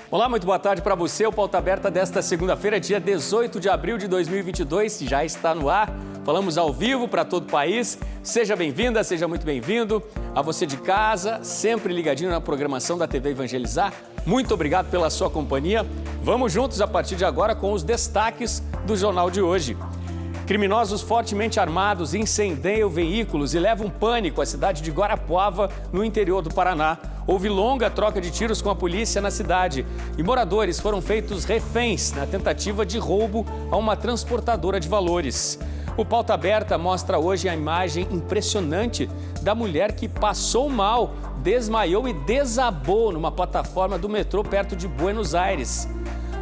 Olá, muito boa tarde para você. O Pauta Aberta desta segunda-feira, dia 18 de abril de 2022, já está no ar. Falamos ao vivo para todo o país. Seja bem-vinda, seja muito bem-vindo. A você de casa, sempre ligadinho na programação da TV Evangelizar. Muito obrigado pela sua companhia. Vamos juntos a partir de agora com os destaques do jornal de hoje. Criminosos fortemente armados incendiam veículos e levam pânico à cidade de Guarapuava, no interior do Paraná. Houve longa troca de tiros com a polícia na cidade e moradores foram feitos reféns na tentativa de roubo a uma transportadora de valores. O Pauta Aberta mostra hoje a imagem impressionante da mulher que passou mal, desmaiou e desabou numa plataforma do metrô perto de Buenos Aires.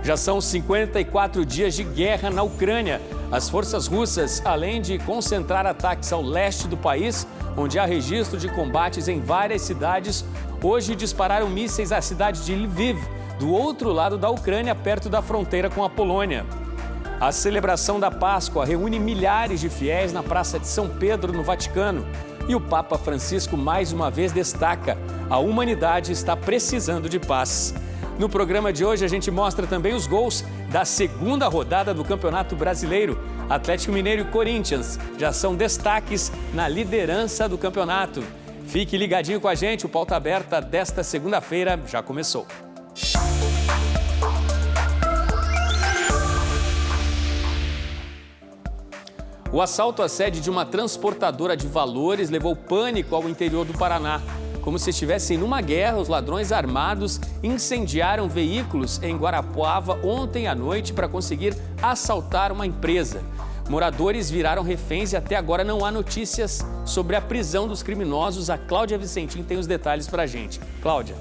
Já são 54 dias de guerra na Ucrânia. As forças russas, além de concentrar ataques ao leste do país, onde há registro de combates em várias cidades, hoje dispararam mísseis à cidade de Lviv, do outro lado da Ucrânia, perto da fronteira com a Polônia. A celebração da Páscoa reúne milhares de fiéis na Praça de São Pedro, no Vaticano. E o Papa Francisco, mais uma vez, destaca: a humanidade está precisando de paz. No programa de hoje, a gente mostra também os gols da segunda rodada do Campeonato Brasileiro. Atlético Mineiro e Corinthians já são destaques na liderança do campeonato. Fique ligadinho com a gente, o Pauta Aberta desta segunda-feira já começou. O assalto à sede de uma transportadora de valores levou pânico ao interior do Paraná. Como se estivessem numa guerra, os ladrões armados incendiaram veículos em Guarapuava ontem à noite para conseguir assaltar uma empresa. Moradores viraram reféns e até agora não há notícias sobre a prisão dos criminosos. A Cláudia Vicentim tem os detalhes para a gente. Cláudia.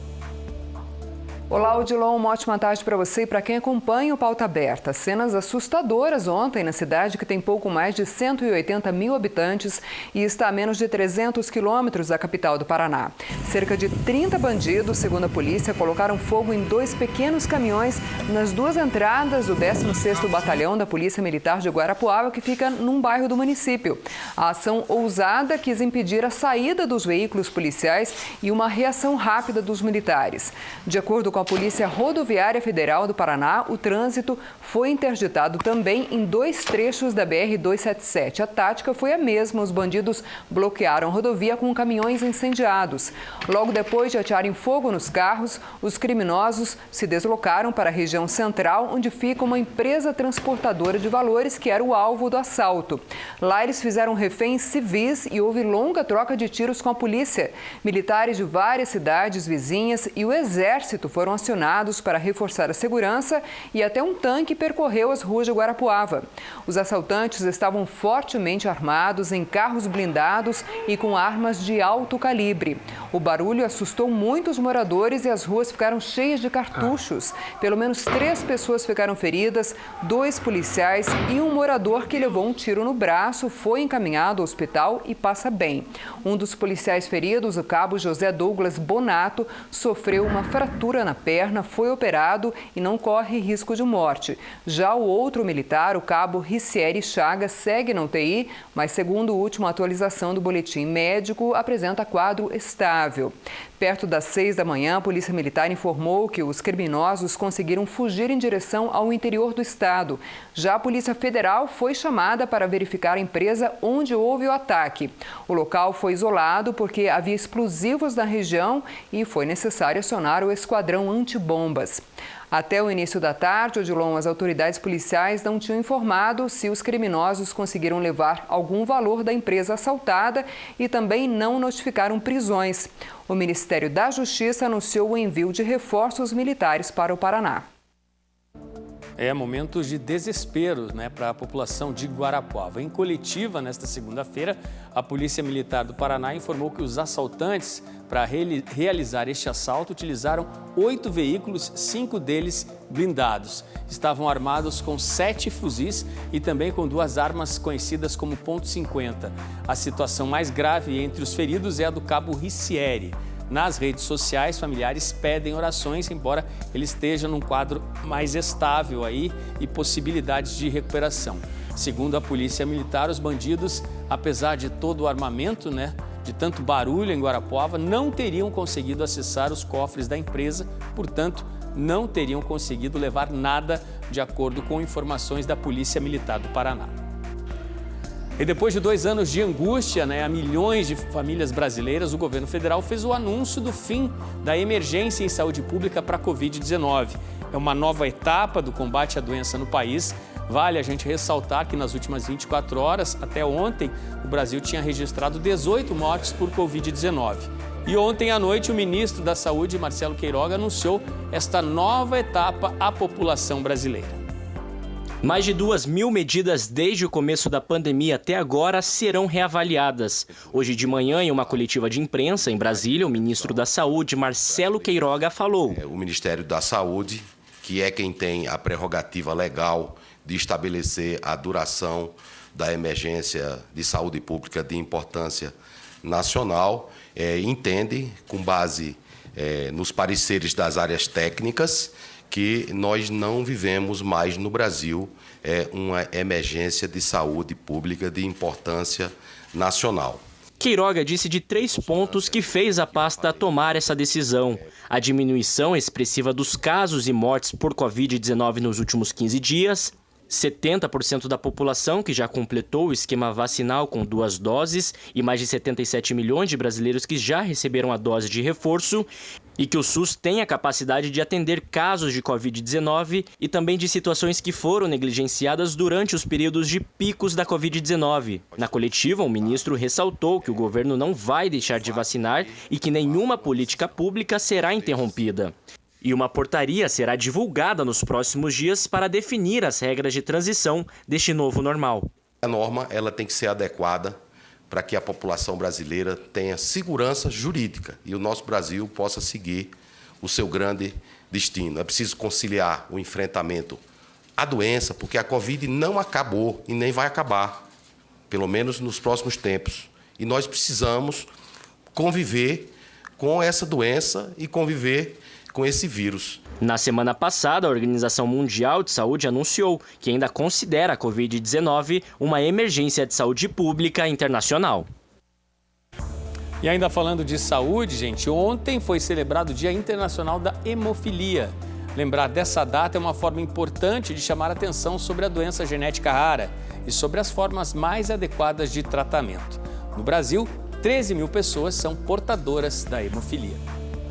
Olá, Odilon, uma ótima tarde para você e para quem acompanha o Pauta Aberta. Cenas assustadoras ontem na cidade que tem pouco mais de 180 mil habitantes e está a menos de 300 quilômetros da capital do Paraná. Cerca de 30 bandidos, segundo a polícia, colocaram fogo em 2 pequenos caminhões nas 2 entradas do 16º Batalhão da Polícia Militar de Guarapuava, que fica num bairro do município. A ação ousada quis impedir a saída dos veículos policiais e uma reação rápida dos militares. De acordo com a Polícia Rodoviária Federal do Paraná, o trânsito foi interditado também em 2 trechos da BR-277. A tática foi a mesma, os bandidos bloquearam a rodovia com caminhões incendiados. Logo depois de atearem fogo nos carros, os criminosos se deslocaram para a região central, onde fica uma empresa transportadora de valores que era o alvo do assalto. Lá eles fizeram reféns civis e houve longa troca de tiros com a polícia. Militares de várias cidades vizinhas e o exército foram acionados para reforçar a segurança e até um tanque percorreu as ruas de Guarapuava. Os assaltantes estavam fortemente armados em carros blindados e com armas de alto calibre. O barulho assustou muitos moradores e as ruas ficaram cheias de cartuchos. Pelo menos 3 pessoas ficaram feridas, 2 policiais e um morador que levou um tiro no braço foi encaminhado ao hospital e passa bem. Um dos policiais feridos, o cabo José Douglas Bonato, sofreu uma fratura na perna, foi operado e não corre risco de morte. Já o outro militar, o cabo Ricieri Chagas, segue na UTI, mas segundo a última atualização do boletim médico, apresenta quadro estável. Perto das 6 da manhã, a Polícia Militar informou que os criminosos conseguiram fugir em direção ao interior do estado. Já a Polícia Federal foi chamada para verificar a empresa onde houve o ataque. O local foi isolado porque havia explosivos na região e foi necessário acionar o esquadrão antibombas. Até o início da tarde, Odilon, as autoridades policiais não tinham informado se os criminosos conseguiram levar algum valor da empresa assaltada e também não notificaram prisões. O Ministério da Justiça anunciou o envio de reforços militares para o Paraná. Momentos de desespero, para a população de Guarapuava. Em coletiva, nesta segunda-feira, a Polícia Militar do Paraná informou que os assaltantes, para realizar este assalto, utilizaram 8 veículos, 5 deles blindados. Estavam armados com 7 fuzis e também com 2 armas conhecidas como .50. A situação mais grave entre os feridos é a do cabo Ricieri. Nas redes sociais, familiares pedem orações, embora ele esteja num quadro mais estável aí e possibilidades de recuperação. Segundo a Polícia Militar, os bandidos, apesar de todo o armamento, de tanto barulho em Guarapuava, não teriam conseguido acessar os cofres da empresa, portanto, não teriam conseguido levar nada, de acordo com informações da Polícia Militar do Paraná. E depois de 2 anos de angústia, a milhões de famílias brasileiras, o governo federal fez o anúncio do fim da emergência em saúde pública para a Covid-19. É uma nova etapa do combate à doença no país. Vale a gente ressaltar que nas últimas 24 horas, até ontem, o Brasil tinha registrado 18 mortes por Covid-19. E ontem à noite, o ministro da Saúde, Marcelo Queiroga, anunciou esta nova etapa à população brasileira. Mais de 2.000 medidas desde o começo da pandemia até agora serão reavaliadas. Hoje de manhã, em uma coletiva de imprensa em Brasília, o ministro da Saúde, Marcelo Queiroga, falou: O Ministério da Saúde, que é quem tem a prerrogativa legal de estabelecer a duração da emergência de saúde pública de importância nacional, entende, com base nos pareceres das áreas técnicas, que nós não vivemos mais no Brasil uma emergência de saúde pública de importância nacional. Queiroga disse de 3 pontos que fez a pasta tomar essa decisão: a diminuição expressiva dos casos e mortes por Covid-19 nos últimos 15 dias, 70% da população que já completou o esquema vacinal com 2 doses e mais de 77 milhões de brasileiros que já receberam a dose de reforço, e que o SUS tem a capacidade de atender casos de Covid-19 e também de situações que foram negligenciadas durante os períodos de picos da Covid-19. Na coletiva, o ministro ressaltou que o governo não vai deixar de vacinar e que nenhuma política pública será interrompida. E uma portaria será divulgada nos próximos dias para definir as regras de transição deste novo normal. A norma ela tem que ser adequada para que a população brasileira tenha segurança jurídica e o nosso Brasil possa seguir o seu grande destino. É preciso conciliar o enfrentamento à doença, porque a Covid não acabou e nem vai acabar, pelo menos nos próximos tempos. E nós precisamos conviver com essa doença e conviver com esse vírus. Na semana passada, a Organização Mundial de Saúde anunciou que ainda considera a Covid-19 uma emergência de saúde pública internacional. E ainda falando de saúde, gente, ontem foi celebrado o Dia Internacional da Hemofilia. Lembrar dessa data é uma forma importante de chamar a atenção sobre a doença genética rara e sobre as formas mais adequadas de tratamento. No Brasil, 13 mil pessoas são portadoras da hemofilia.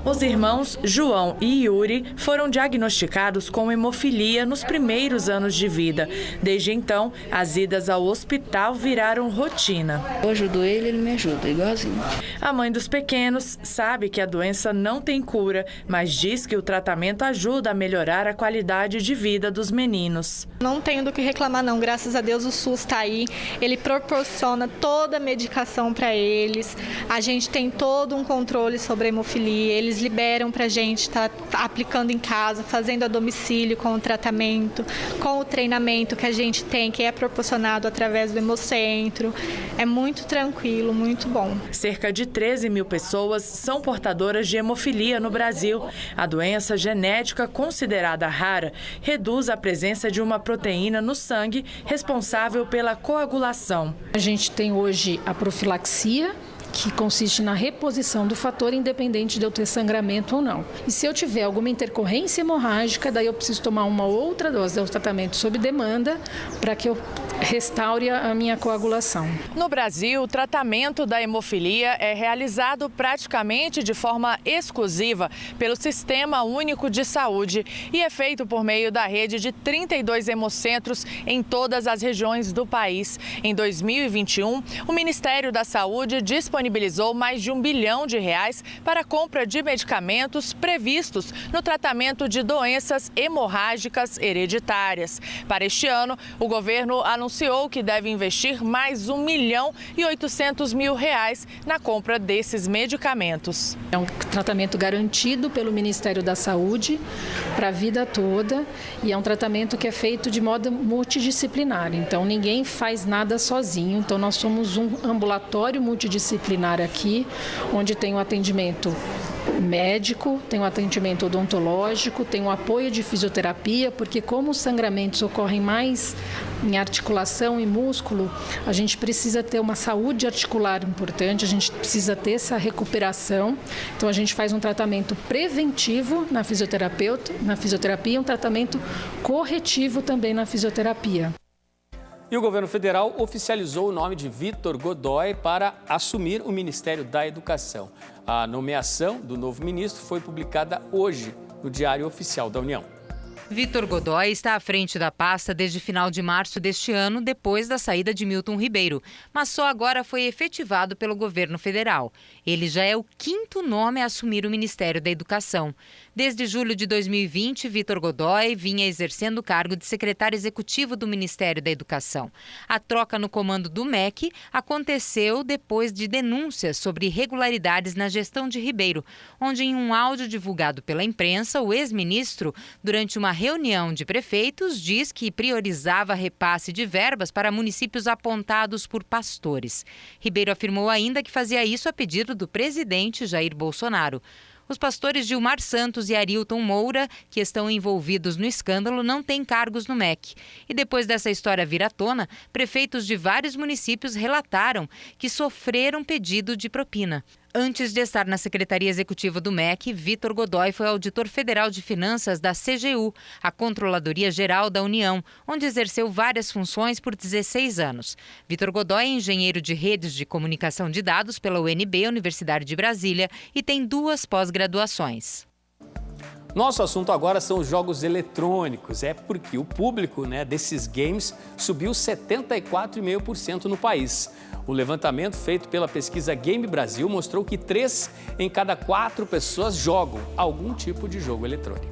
Os irmãos João e Yuri foram diagnosticados com hemofilia nos primeiros anos de vida. Desde então, as idas ao hospital viraram rotina. Eu ajudo ele, ele me ajuda, igualzinho. A mãe dos pequenos sabe que a doença não tem cura, mas diz que o tratamento ajuda a melhorar a qualidade de vida dos meninos. Não tenho do que reclamar não, graças a Deus o SUS está aí, ele proporciona toda a medicação para eles, a gente tem todo um controle sobre a hemofilia, eles liberam para a gente estar aplicando em casa, fazendo a domicílio com o tratamento, com o treinamento que a gente tem, que é proporcionado através do Hemocentro. É muito tranquilo, muito bom. Cerca de 13 mil pessoas são portadoras de hemofilia no Brasil. A doença genética considerada rara reduz a presença de uma proteína no sangue responsável pela coagulação. A gente tem hoje a profilaxia, que consiste na reposição do fator independente de eu ter sangramento ou não. E se eu tiver alguma intercorrência hemorrágica, daí eu preciso tomar uma outra dose do tratamento sob demanda para que eu restaure a minha coagulação. No Brasil, o tratamento da hemofilia é realizado praticamente de forma exclusiva pelo Sistema Único de Saúde e é feito por meio da rede de 32 hemocentros em todas as regiões do país. Em 2021, o Ministério da Saúde disponibilizou mais de R$1 bilhão para a compra de medicamentos previstos no tratamento de doenças hemorrágicas hereditárias. Para este ano, o governo anunciou que deve investir mais R$1,8 milhão na compra desses medicamentos. É um tratamento garantido pelo Ministério da Saúde para a vida toda e é um tratamento que é feito de modo multidisciplinar. Então, ninguém faz nada sozinho. Então, nós somos um ambulatório multidisciplinar aqui, onde tem o atendimento médico, tem o atendimento odontológico, tem o apoio de fisioterapia, porque como os sangramentos ocorrem mais em articulação e músculo, a gente precisa ter uma saúde articular importante, a gente precisa ter essa recuperação. Então a gente faz um tratamento preventivo na fisioterapia, um tratamento corretivo também na fisioterapia. E o governo federal oficializou o nome de Vitor Godoy para assumir o Ministério da Educação. A nomeação do novo ministro foi publicada hoje no Diário Oficial da União. Vitor Godoy está à frente da pasta desde final de março deste ano, depois da saída de Milton Ribeiro, mas só agora foi efetivado pelo governo federal. Ele já é o 5º nome a assumir o Ministério da Educação. Desde julho de 2020, Vitor Godoy vinha exercendo o cargo de secretário executivo do Ministério da Educação. A troca no comando do MEC aconteceu depois de denúncias sobre irregularidades na gestão de Ribeiro, onde em um áudio divulgado pela imprensa, o ex-ministro, durante uma reunião de prefeitos, diz que priorizava repasse de verbas para municípios apontados por pastores. Ribeiro afirmou ainda que fazia isso a pedido do presidente Jair Bolsonaro. Os pastores Gilmar Santos e Arilton Moura, que estão envolvidos no escândalo, não têm cargos no MEC. E depois dessa história vir à tona, prefeitos de vários municípios relataram que sofreram pedido de propina. Antes de estar na Secretaria Executiva do MEC, Vitor Godoy foi auditor federal de finanças da CGU, a Controladoria Geral da União, onde exerceu várias funções por 16 anos. Vitor Godoy é engenheiro de redes de comunicação de dados pela UNB, Universidade de Brasília, e tem 2 pós-graduações. Nosso assunto agora são os jogos eletrônicos. É porque o público, desses games subiu 74,5% no país. O levantamento feito pela pesquisa Game Brasil mostrou que 3 em cada 4 pessoas jogam algum tipo de jogo eletrônico.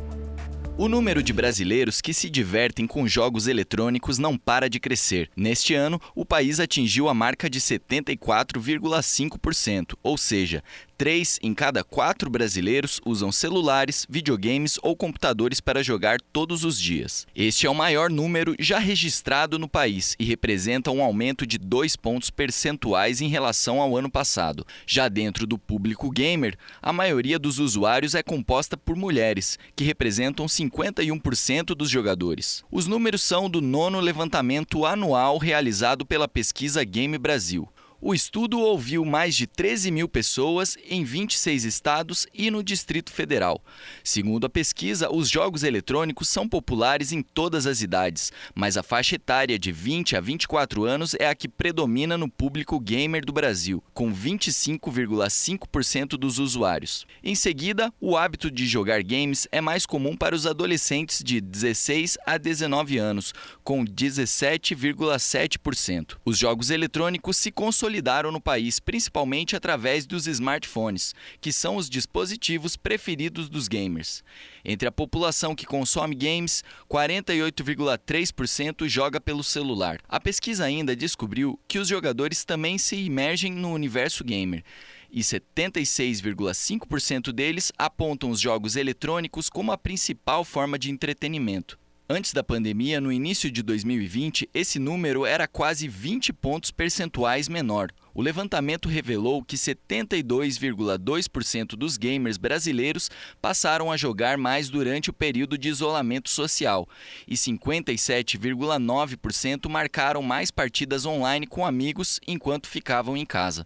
O número de brasileiros que se divertem com jogos eletrônicos não para de crescer. Neste ano, o país atingiu a marca de 74,5%, ou seja, 3 em cada 4 brasileiros usam celulares, videogames ou computadores para jogar todos os dias. Este é o maior número já registrado no país e representa um aumento de 2 pontos percentuais em relação ao ano passado. Já dentro do público gamer, a maioria dos usuários é composta por mulheres, que representam 51% dos jogadores. Os números são do 9º levantamento anual realizado pela pesquisa Game Brasil. O estudo ouviu mais de 13 mil pessoas em 26 estados e no Distrito Federal. Segundo a pesquisa, os jogos eletrônicos são populares em todas as idades, mas a faixa etária de 20 a 24 anos é a que predomina no público gamer do Brasil, com 25,5% dos usuários. Em seguida, o hábito de jogar games é mais comum para os adolescentes de 16 a 19 anos, com 17,7%. Os jogos eletrônicos se consolidaram no país, principalmente através dos smartphones, que são os dispositivos preferidos dos gamers. Entre a população que consome games, 48,3% joga pelo celular. A pesquisa ainda descobriu que os jogadores também se imergem no universo gamer, e 76,5% deles apontam os jogos eletrônicos como a principal forma de entretenimento. Antes da pandemia, no início de 2020, esse número era quase 20 pontos percentuais menor. O levantamento revelou que 72,2% dos gamers brasileiros passaram a jogar mais durante o período de isolamento social e 57,9% marcaram mais partidas online com amigos enquanto ficavam em casa.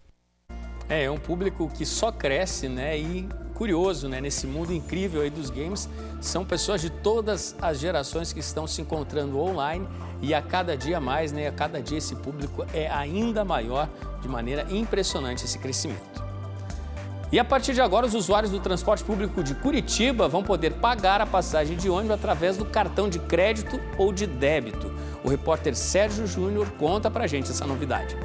É um público que só cresce, e curioso, nesse mundo incrível aí dos games, são pessoas de todas as gerações que estão se encontrando online e a cada dia mais, a cada dia esse público é ainda maior, de maneira impressionante esse crescimento. E a partir de agora, os usuários do transporte público de Curitiba vão poder pagar a passagem de ônibus através do cartão de crédito ou de débito. O repórter Sérgio Júnior conta pra gente essa novidade.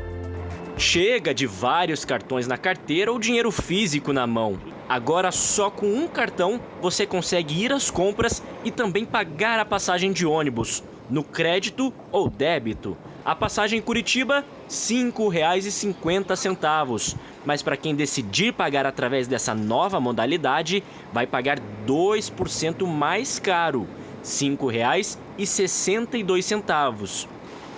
Chega de vários cartões na carteira ou dinheiro físico na mão. Agora, só com um cartão, você consegue ir às compras e também pagar a passagem de ônibus, no crédito ou débito. A passagem em Curitiba, R$ 5,50. Mas para quem decidir pagar através dessa nova modalidade, vai pagar 2% mais caro, R$ 5,62.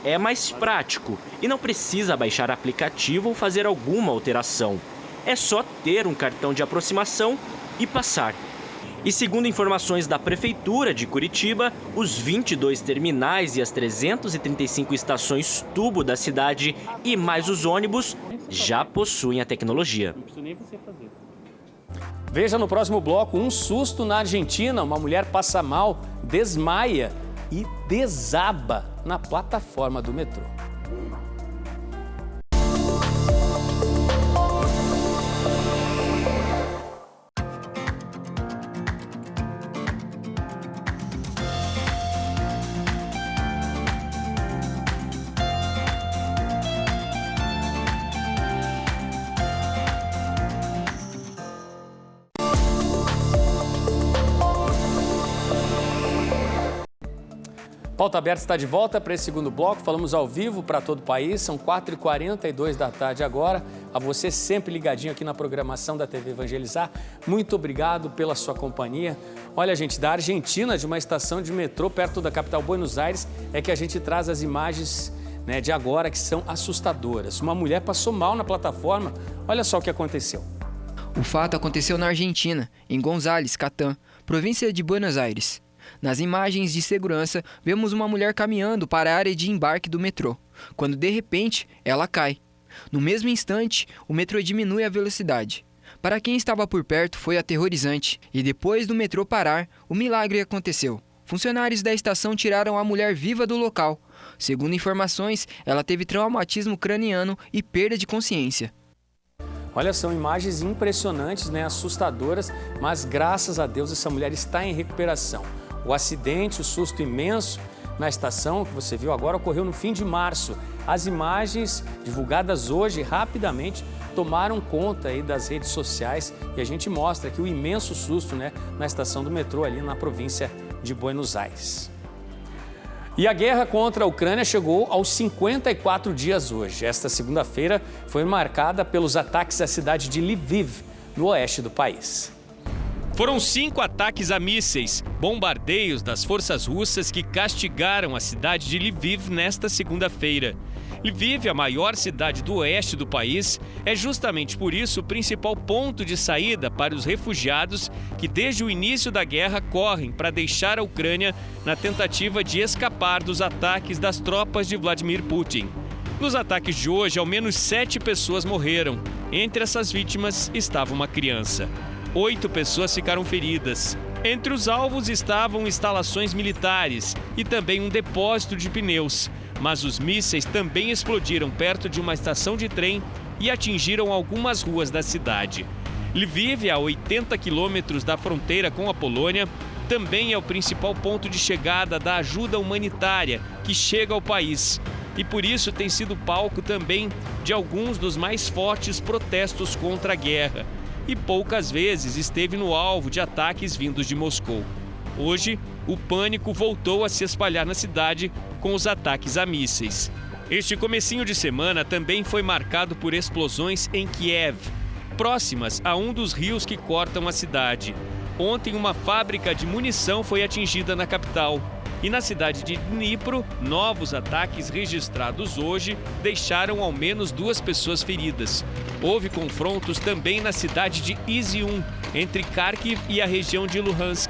É mais prático e não precisa baixar aplicativo ou fazer alguma alteração. é só ter um cartão de aproximação e passar. E segundo informações da Prefeitura de Curitiba, os 22 terminais e as 335 estações tubo da cidade e mais os ônibus já possuem a tecnologia. Veja no próximo bloco um susto na Argentina. Uma mulher passa mal, desmaia e desaba na plataforma do metrô. Pauta Aberta está de volta para esse segundo bloco. Falamos ao vivo para todo o país. São 4h42 da tarde agora. A você sempre ligadinho aqui na programação da TV Evangelizar. Muito obrigado pela sua companhia. Olha, gente, da Argentina, de uma estação de metrô perto da capital Buenos Aires, é que a gente traz as imagens, né, de agora que são assustadoras. Uma mulher passou mal na plataforma. Olha só o que aconteceu. O fato aconteceu na Argentina, em González, Catán, província de Buenos Aires. Nas imagens de segurança, vemos uma mulher caminhando para a área de embarque do metrô, quando de repente ela cai. No mesmo instante, o metrô diminui a velocidade. Para quem estava por perto, foi aterrorizante, e depois do metrô parar, o milagre aconteceu. Funcionários da estação tiraram a mulher viva do local. Segundo informações, ela teve traumatismo craniano e perda de consciência. Olha, são imagens impressionantes, né, assustadoras, mas graças a Deus essa mulher está em recuperação. O acidente, o susto imenso na estação que você viu agora ocorreu no fim de março. As imagens divulgadas hoje rapidamente tomaram conta aí das redes sociais e a gente mostra aqui o imenso susto, né, na estação do metrô ali na província de Buenos Aires. E a guerra contra a Ucrânia chegou aos 54 dias hoje. Esta segunda-feira foi marcada pelos ataques à cidade de Lviv, no oeste do país. Foram 5 ataques a mísseis, bombardeios das forças russas que castigaram a cidade de Lviv nesta segunda-feira. Lviv, a maior cidade do oeste do país, é justamente por isso o principal ponto de saída para os refugiados que desde o início da guerra correm para deixar a Ucrânia na tentativa de escapar dos ataques das tropas de Vladimir Putin. Nos ataques de hoje, ao menos 7 pessoas morreram. Entre essas vítimas estava uma criança. 8 pessoas ficaram feridas. Entre os alvos estavam instalações militares e também um depósito de pneus. Mas os mísseis também explodiram perto de uma estação de trem e atingiram algumas ruas da cidade. Lviv, a 80 quilômetros da fronteira com a Polônia, também é o principal ponto de chegada da ajuda humanitária que chega ao país. E por isso tem sido palco também de alguns dos mais fortes protestos contra a guerra. E poucas vezes esteve no alvo de ataques vindos de Moscou. Hoje, o pânico voltou a se espalhar na cidade com os ataques a mísseis. Este comecinho de semana também foi marcado por explosões em Kiev, próximas a um dos rios que cortam a cidade. Ontem, uma fábrica de munição foi atingida na capital. E na cidade de Dnipro, novos ataques registrados hoje deixaram ao menos 2 pessoas feridas. Houve confrontos também na cidade de Izium, entre Kharkiv e a região de Luhansk.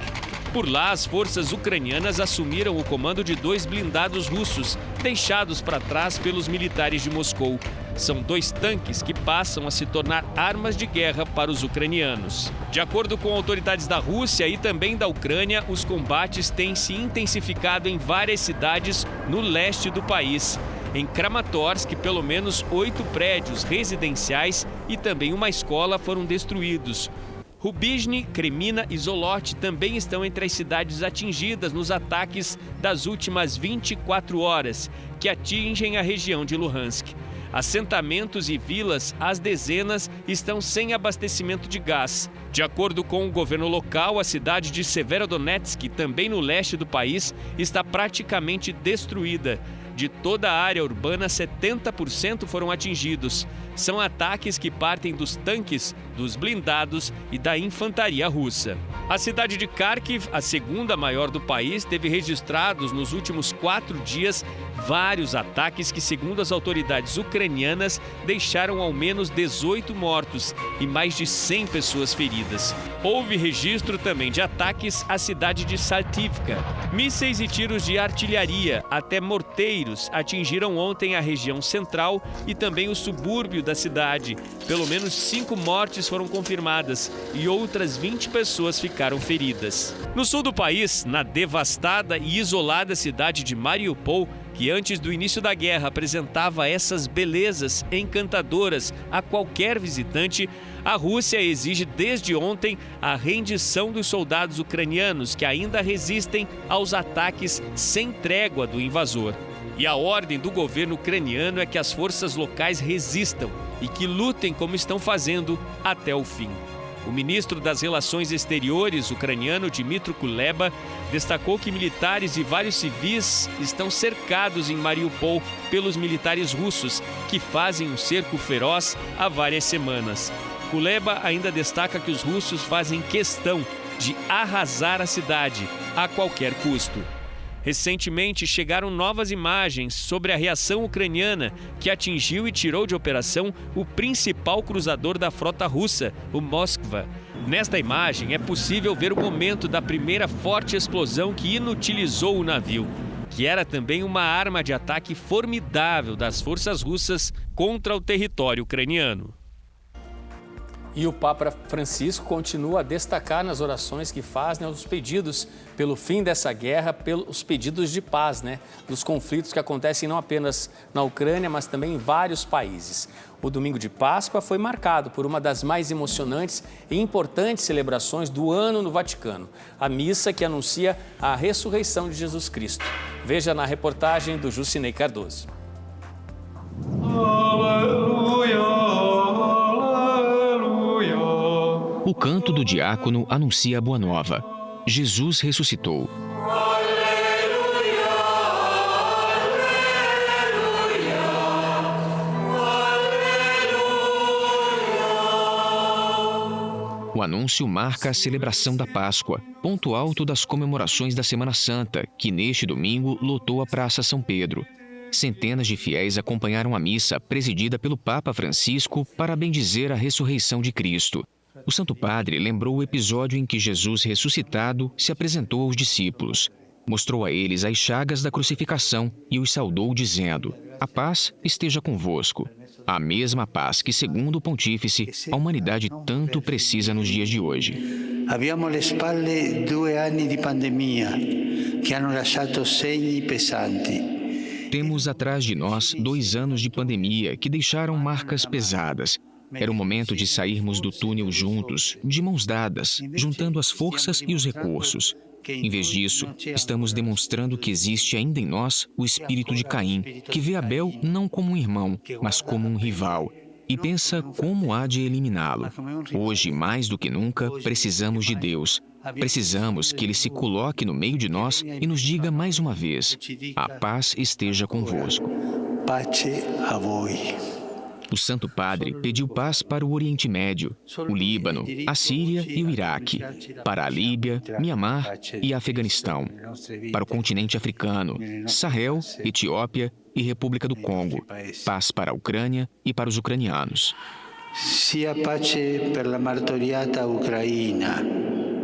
Por lá, as forças ucranianas assumiram o comando de 2 blindados russos, deixados para trás pelos militares de Moscou. São 2 tanques que passam a se tornar armas de guerra para os ucranianos. De acordo com autoridades da Rússia e também da Ucrânia, os combates têm se intensificado em várias cidades no leste do país. Em Kramatorsk, pelo menos 8 prédios residenciais e também uma escola foram destruídos. Rubizhny, Kremina e Zolot também estão entre as cidades atingidas nos ataques das últimas 24 horas, que atingem a região de Luhansk. Assentamentos e vilas, às dezenas, estão sem abastecimento de gás. De acordo com o governo local, a cidade de Severodonetsk, também no leste do país, está praticamente destruída. De toda a área urbana, 70% foram atingidos. São ataques que partem dos tanques, dos blindados e da infantaria russa. A cidade de Kharkiv, a segunda maior do país, teve registrados nos últimos 4 dias vários ataques que, segundo as autoridades ucranianas, deixaram ao menos 18 mortos e mais de 100 pessoas feridas. Houve registro também de ataques à cidade de Saltivka. Mísseis e tiros de artilharia, até morteiros, atingiram ontem a região central e também o subúrbio da cidade. Pelo menos 5 mortes foram confirmadas e outras 20 pessoas ficaram feridas. No sul do país, na devastada e isolada cidade de Mariupol, que antes do início da guerra apresentava essas belezas encantadoras a qualquer visitante, a Rússia exige desde ontem a rendição dos soldados ucranianos que ainda resistem aos ataques sem trégua do invasor. E a ordem do governo ucraniano é que as forças locais resistam e que lutem como estão fazendo até o fim. O ministro das Relações Exteriores ucraniano, Dmytro Kuleba, destacou que militares e vários civis estão cercados em Mariupol pelos militares russos, que fazem um cerco feroz há várias semanas. Kuleba ainda destaca que os russos fazem questão de arrasar a cidade a qualquer custo. Recentemente, chegaram novas imagens sobre a reação ucraniana que atingiu e tirou de operação o principal cruzador da frota russa, o Moskva. Nesta imagem, é possível ver o momento da primeira forte explosão que inutilizou o navio, que era também uma arma de ataque formidável das forças russas contra o território ucraniano. E o Papa Francisco continua a destacar nas orações que faz, os pedidos pelo fim dessa guerra, pelos pedidos de paz, dos conflitos que acontecem não apenas na Ucrânia, mas também em vários países. O domingo de Páscoa foi marcado por uma das mais emocionantes e importantes celebrações do ano no Vaticano, a missa que anuncia a ressurreição de Jesus Cristo. Veja na reportagem do Jucinei Cardoso. O canto do diácono anuncia a boa nova. Jesus ressuscitou. O anúncio marca a celebração da Páscoa, ponto alto das comemorações da Semana Santa, que neste domingo lotou a Praça São Pedro. Centenas de fiéis acompanharam a missa presidida pelo Papa Francisco para bendizer a ressurreição de Cristo. O Santo Padre lembrou o episódio em que Jesus ressuscitado se apresentou aos discípulos. Mostrou a eles as chagas da crucificação e os saudou dizendo: "A paz esteja convosco." A mesma paz que, segundo o pontífice, a humanidade tanto precisa nos dias de hoje. Abbiamo alle spalle 2 anni di pandemia che hanno lasciato segni pesanti. Temos atrás de nós 2 anos de pandemia que deixaram marcas pesadas. Era o momento de sairmos do túnel juntos, de mãos dadas, juntando as forças e os recursos. Em vez disso, estamos demonstrando que existe ainda em nós o espírito de Caim, que vê Abel não como um irmão, mas como um rival, e pensa como há de eliminá-lo. Hoje, mais do que nunca, precisamos de Deus. Precisamos que Ele se coloque no meio de nós e nos diga mais uma vez: "A paz esteja convosco." Pace a voi. O Santo Padre pediu paz para o Oriente Médio, o Líbano, a Síria e o Iraque, para a Líbia, Mianmar e Afeganistão, para o continente africano, Sahel, Etiópia e República do Congo, paz para a Ucrânia e para os ucranianos. Sia pace per la martoriata Ucraina.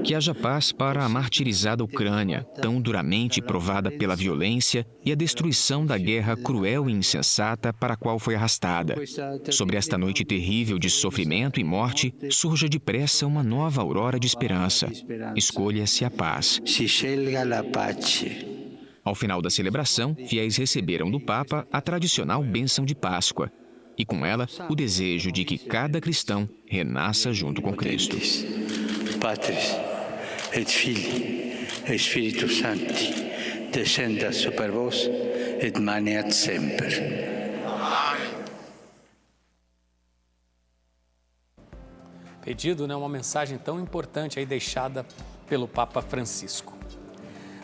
Que haja paz para a martirizada Ucrânia, tão duramente provada pela violência e a destruição da guerra cruel e insensata para a qual foi arrastada. Sobre esta noite terrível de sofrimento e morte, surja depressa uma nova aurora de esperança. Escolha-se a paz. Si scelga la pace. Ao final da celebração, fiéis receberam do Papa a tradicional bênção de Páscoa, e com ela o desejo de que cada cristão renasça junto com Cristo. Patris et Filii et Spiritus Sancti, descendat super vos et maneat semper. Pedido, uma mensagem tão importante aí deixada pelo Papa Francisco.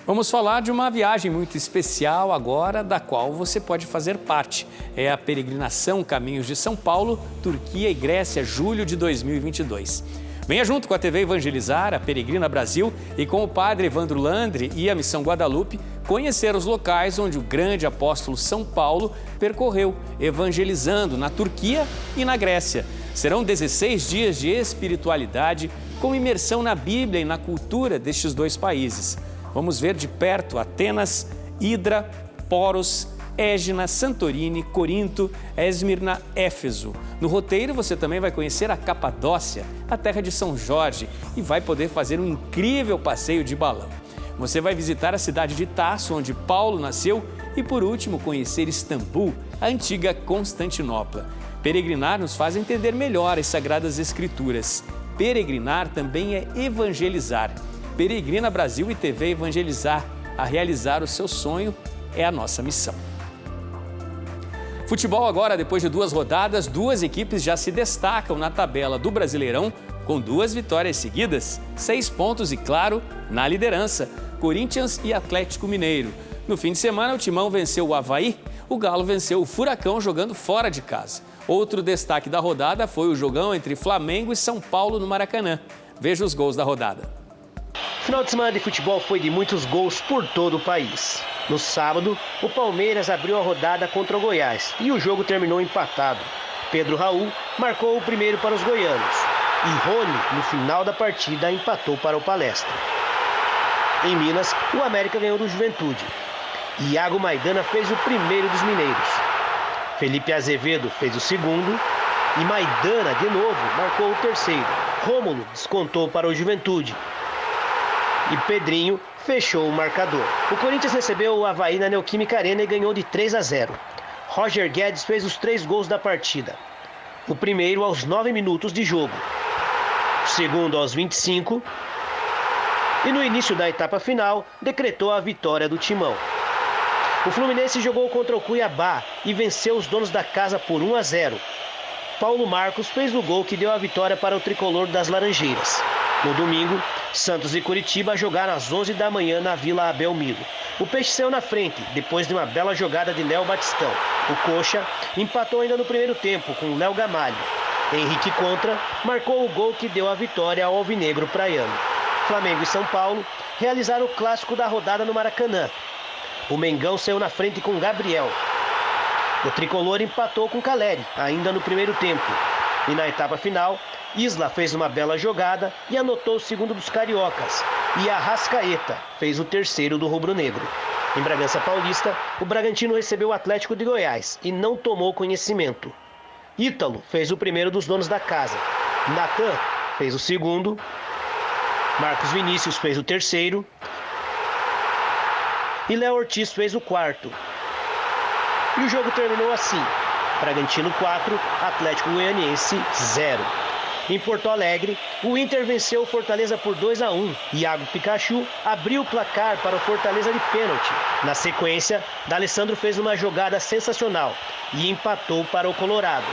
Vamos falar de uma viagem muito especial agora, da qual você pode fazer parte. É a peregrinação Caminhos de São Paulo, Turquia e Grécia, julho de 2022. Venha junto com a TV Evangelizar, a Peregrina Brasil e com o Padre Evandro Landri e a Missão Guadalupe conhecer os locais onde o grande apóstolo São Paulo percorreu, evangelizando na Turquia e na Grécia. Serão 16 dias de espiritualidade com imersão na Bíblia e na cultura destes dois países. Vamos ver de perto Atenas, Hidra, Poros, Égina, Santorini, Corinto, Esmirna, Éfeso. No roteiro você também vai conhecer a Capadócia, a terra de São Jorge, e vai poder fazer um incrível passeio de balão. Você vai visitar a cidade de Tarso, onde Paulo nasceu, e por último conhecer Istambul, a antiga Constantinopla. Peregrinar nos faz entender melhor as Sagradas Escrituras. Peregrinar também é evangelizar. Peregrina Brasil e TV Evangelizar. A realizar o seu sonho é a nossa missão. Futebol agora, depois de 2 rodadas, 2 equipes já se destacam na tabela do Brasileirão com 2 vitórias seguidas, 6 pontos e, claro, na liderança, Corinthians e Atlético Mineiro. No fim de semana, o Timão venceu o Avaí, o Galo venceu o Furacão jogando fora de casa. Outro destaque da rodada foi o jogão entre Flamengo e São Paulo no Maracanã. Veja os gols da rodada. Final de semana de futebol foi de muitos gols por todo o país. No sábado, o Palmeiras abriu a rodada contra o Goiás e o jogo terminou empatado. Pedro Raul marcou o primeiro para os goianos e Rony, no final da partida, empatou para o Palestra. Em Minas, o América ganhou do Juventude. Iago Maidana fez o primeiro dos mineiros. Felipe Azevedo fez o segundo e Maidana, de novo, marcou o terceiro. Rômulo descontou para o Juventude. E Pedrinho fechou o marcador. O Corinthians recebeu o Avaí na Neoquímica Arena e ganhou de 3-0. Roger Guedes fez os 3 gols da partida. O primeiro aos 9 minutos de jogo. O segundo aos 25. E no início da etapa final, decretou a vitória do Timão. O Fluminense jogou contra o Cuiabá e venceu os donos da casa por 1-0. Paulo Marcos fez o gol que deu a vitória para o tricolor das Laranjeiras. No domingo, Santos e Curitiba jogaram às 11 da manhã na Vila Abel Milo. O Peixe saiu na frente, depois de uma bela jogada de Léo Batistão. O Coxa empatou ainda no primeiro tempo com Léo Gamalho. Henrique Contra marcou o gol que deu a vitória ao alvinegro praiano. Flamengo e São Paulo realizaram o clássico da rodada no Maracanã. O Mengão saiu na frente com Gabriel. O tricolor empatou com Caleri, ainda no primeiro tempo. E na etapa final, Isla fez uma bela jogada e anotou o segundo dos cariocas. E Arrascaeta fez o terceiro do rubro-negro. Em Bragança Paulista, o Bragantino recebeu o Atlético de Goiás e não tomou conhecimento. Ítalo fez o primeiro dos donos da casa. Natan fez o segundo. Marcos Vinícius fez o terceiro. E Léo Ortiz fez o quarto. E o jogo terminou assim: Bragantino 4, Atlético Goianiense 0. Em Porto Alegre, o Inter venceu o Fortaleza por 2-1. Iago Pikachu abriu o placar para o Fortaleza de pênalti. Na sequência, D'Alessandro fez uma jogada sensacional e empatou para o Colorado.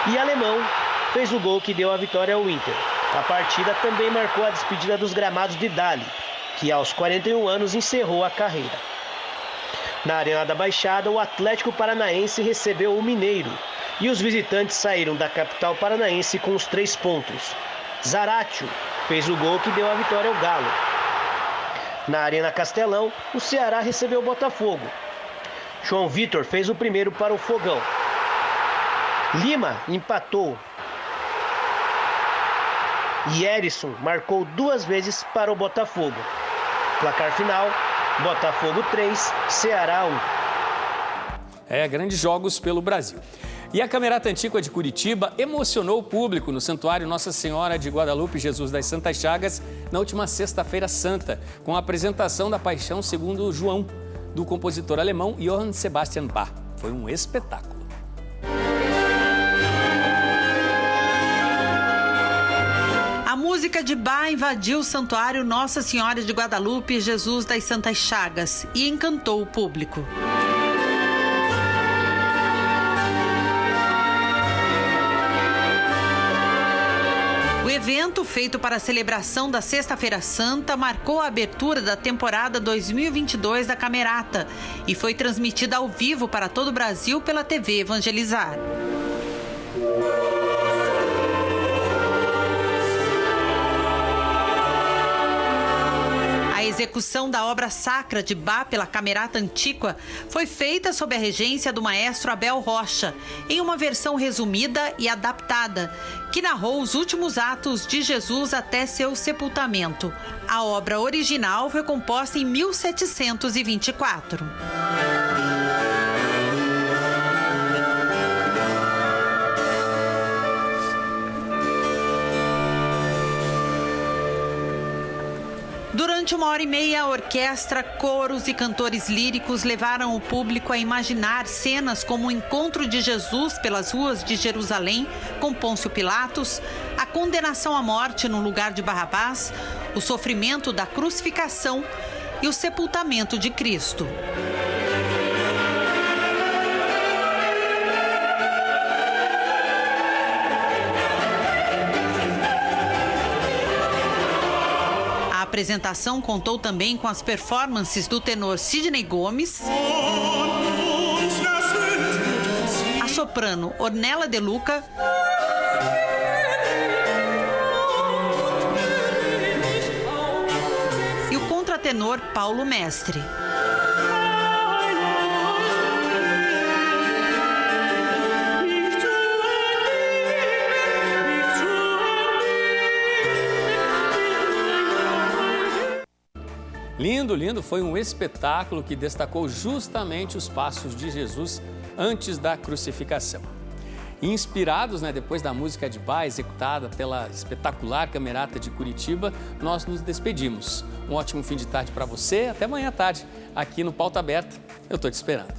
E Alemão fez o gol que deu a vitória ao Inter. A partida também marcou a despedida dos gramados de Dali, que aos 41 anos encerrou a carreira. Na Arena da Baixada, o Atlético Paranaense recebeu o Mineiro e os visitantes saíram da capital paranaense com os 3 pontos. Zaratio fez o gol que deu a vitória ao Galo. Na Arena Castelão, o Ceará recebeu o Botafogo. João Vitor fez o primeiro para o Fogão. Lima empatou. E Erisson marcou 2 vezes para o Botafogo. Placar final: Botafogo 3, Ceará 1. Grandes jogos pelo Brasil. E a Camerata Antiqua de Curitiba emocionou o público no Santuário Nossa Senhora de Guadalupe Jesus das Santas Chagas na última Sexta-feira Santa, com a apresentação da Paixão segundo João, do compositor alemão Johann Sebastian Bach. Foi um espetáculo. A música de Bach invadiu o Santuário Nossa Senhora de Guadalupe Jesus das Santas Chagas e encantou o público. O evento, feito para a celebração da Sexta-feira Santa, marcou a abertura da temporada 2022 da Camerata e foi transmitida ao vivo para todo o Brasil pela TV Evangelizar. A execução da obra sacra de Bach pela Camerata Antiqua foi feita sob a regência do maestro Abel Rocha, em uma versão resumida e adaptada, que narrou os últimos atos de Jesus até seu sepultamento. A obra original foi composta em 1724. Durante 1h30, a orquestra, coros e cantores líricos levaram o público a imaginar cenas como o encontro de Jesus pelas ruas de Jerusalém com Pôncio Pilatos, a condenação à morte no lugar de Barrabás, o sofrimento da crucificação e o sepultamento de Cristo. A apresentação contou também com as performances do tenor Sidney Gomes, a soprano Ornella De Luca e o contratenor Paulo Mestre. Lindo, lindo, foi um espetáculo que destacou justamente os passos de Jesus antes da crucificação. Inspirados, depois da música de Bach, executada pela espetacular Camerata de Curitiba, nós nos despedimos. Um ótimo fim de tarde para você, até amanhã à tarde, aqui no Pauta Aberta. Eu estou te esperando.